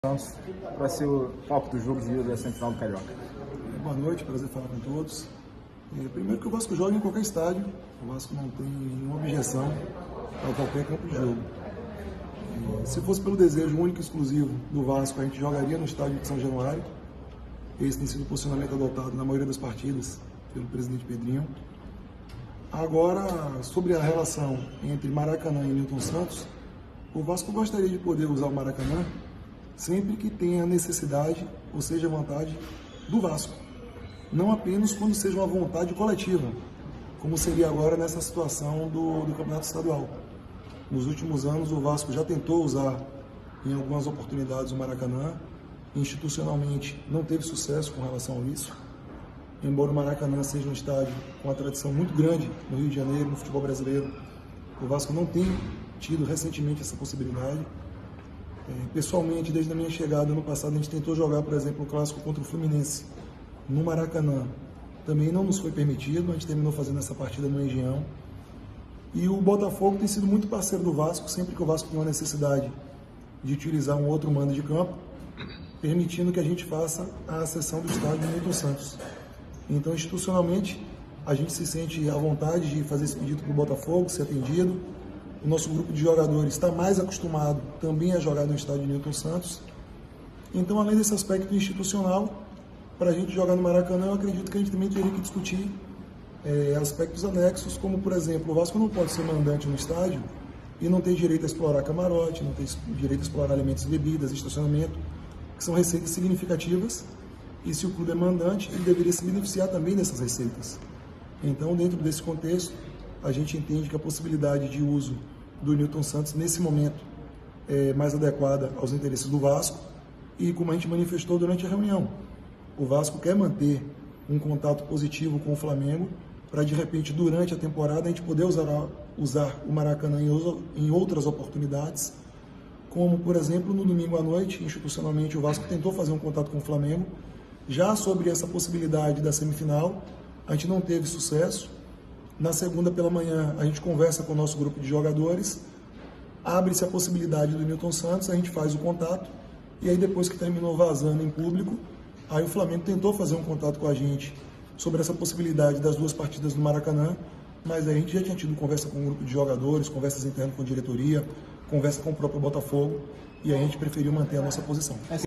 Santos para ser o palco do jogo de ida da semifinal do Carioca. Boa noite, prazer falar com todos. Primeiro que o Vasco joga em qualquer estádio, o Vasco não tem nenhuma objeção a qualquer campo de jogo. Se fosse pelo desejo único e exclusivo do Vasco, a gente jogaria no estádio de São Januário. Esse tem sido o posicionamento adotado na maioria das partidas pelo presidente Pedrinho. Agora, sobre a relação entre Maracanã e Newton Santos, o Vasco gostaria de poder usar o Maracanã sempre que tenha necessidade, ou seja, vontade do Vasco. Não apenas quando seja uma vontade coletiva, como seria agora nessa situação do Campeonato Estadual. Nos últimos anos, o Vasco já tentou usar em algumas oportunidades o Maracanã. Institucionalmente, não teve sucesso com relação a isso. Embora o Maracanã seja um estádio com uma tradição muito grande no Rio de Janeiro, no futebol brasileiro, o Vasco não tem tido recentemente essa possibilidade. Pessoalmente, desde a minha chegada ano passado, a gente tentou jogar, por exemplo, o clássico contra o Fluminense no Maracanã. Também não nos foi permitido, a gente terminou fazendo essa partida no Engenhão. E o Botafogo tem sido muito parceiro do Vasco, sempre que o Vasco tem uma necessidade de utilizar um outro mando de campo, permitindo que a gente faça a acessão do estádio Newton Santos. Então, institucionalmente, a gente se sente à vontade de fazer esse pedido para o Botafogo, ser atendido. O nosso grupo de jogadores está mais acostumado também a jogar no estádio Newton Santos. Então, além desse aspecto institucional, para a gente jogar no Maracanã, eu acredito que a gente também teria que discutir aspectos anexos, como, por exemplo, o Vasco não pode ser mandante no estádio e não tem direito a explorar camarote, não tem direito a explorar alimentos e bebidas, estacionamento, que são receitas significativas, e se o clube é mandante, ele deveria se beneficiar também dessas receitas. Então, dentro desse contexto, a gente entende que a possibilidade de uso do Newton Santos, nesse momento, é mais adequada aos interesses do Vasco, e como a gente manifestou durante a reunião, o Vasco quer manter um contato positivo com o Flamengo, para de repente, durante a temporada, a gente poder usar o Maracanã em outras oportunidades, como, por exemplo, no domingo à noite, institucionalmente, o Vasco tentou fazer um contato com o Flamengo, já sobre essa possibilidade da semifinal, a gente não teve sucesso. Na segunda pela manhã, a gente conversa com o nosso grupo de jogadores, abre-se a possibilidade do Newton Santos, a gente faz o contato, e aí depois que terminou vazando em público, aí o Flamengo tentou fazer um contato com a gente sobre essa possibilidade das duas partidas do Maracanã, mas aí a gente já tinha tido conversa com o grupo de jogadores, conversas internas com a diretoria, conversa com o próprio Botafogo, e a gente preferiu manter a nossa posição.